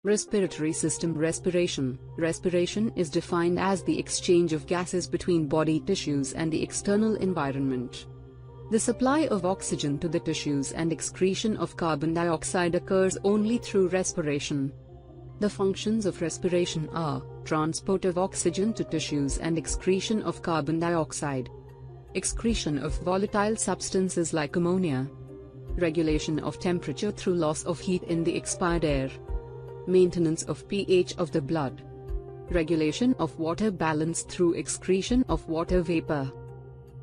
Respiratory system. Respiration. Respiration is defined as the exchange of gases between body tissues and the external environment. The supply of oxygen to the tissues and excretion of carbon dioxide occurs only through respiration. The functions of respiration are transport of oxygen to tissues and excretion of carbon dioxide, excretion of volatile substances like ammonia, regulation of temperature through loss of heat in the expired air, maintenance of pH of the blood, regulation of water balance through excretion of water vapor.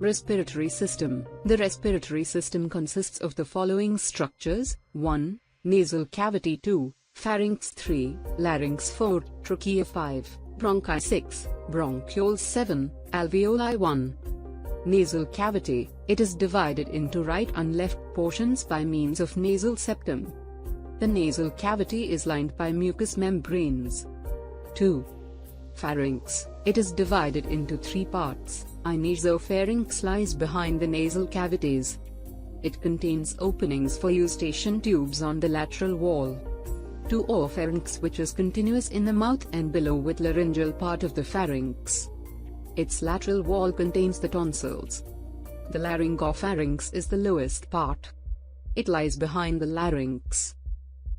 Respiratory system. The respiratory system consists of the following structures: 1. Nasal cavity. 2. Pharynx. 3. Larynx. 4. Trachea. 5. Bronchi. 6. Bronchioles. 7. Alveoli. 1. Nasal cavity. It is divided into right and left portions by means of nasal septum. The nasal cavity is lined by mucous membranes. 2. Pharynx. It is divided into 3 parts. Nasopharynx lies behind the nasal cavities. It contains openings for eustachian tubes on the lateral wall. 2. Oropharynx, which is continuous in the mouth and below with laryngeal part of the pharynx. Its lateral wall contains the tonsils. The laryngopharynx is the lowest part. It lies behind the larynx.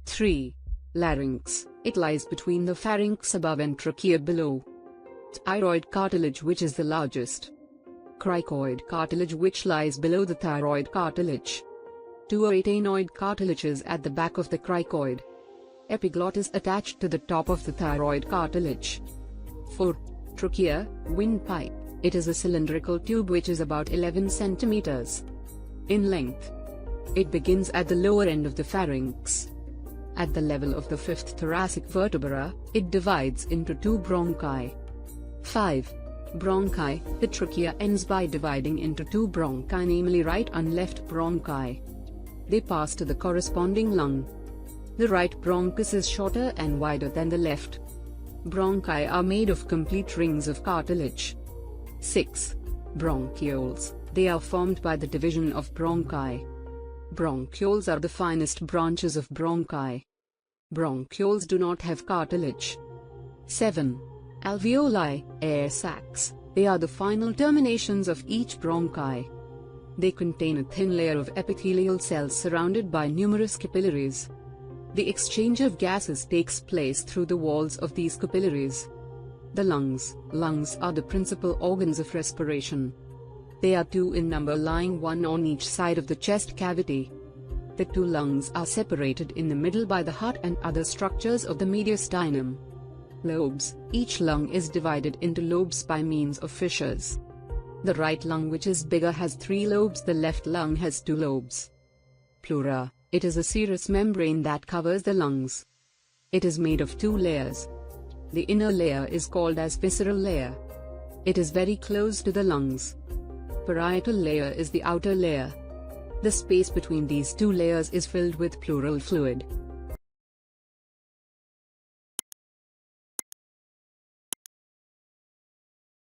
3. Larynx. It lies between the pharynx above and trachea below. Thyroid cartilage, which is the largest. Cricoid cartilage, which lies below the thyroid cartilage. 2 arytenoid cartilages at the back of the cricoid. Epiglottis attached to the top of the thyroid cartilage. 4. Trachea, windpipe. It is a cylindrical tube which is about 11 centimeters in length. It begins at the lower end of the pharynx. At the level of the 5th thoracic vertebra, it divides into 2 bronchi. 5. Bronchi. The trachea ends by dividing into 2 bronchi, namely right and left bronchi. They pass to the corresponding lung. The right bronchus is shorter and wider than the left. Bronchi are made of complete rings of cartilage. 6. Bronchioles. They are formed by the division of bronchi. Bronchioles are the finest branches of bronchi. Bronchioles do not have cartilage. 7. Alveoli, air sacs. They are the final terminations of each bronchi. They contain a thin layer of epithelial cells surrounded by numerous capillaries. The exchange of gases takes place through the walls of these capillaries. The lungs. Lungs are the principal organs of respiration. They are 2 in number, lying 1 on each side of the chest cavity. The 2 lungs are separated in the middle by the heart and other structures of the mediastinum. Lobes. Each lung is divided into lobes by means of fissures. The right lung, which is bigger, has 3 lobes. The left lung has 2 lobes. Pleura. It is a serous membrane that covers the lungs. It is made of 2 layers. The inner layer is called as visceral layer. It is very close to the lungs. Parietal layer is the outer layer. The space between these 2 layers is filled with pleural fluid.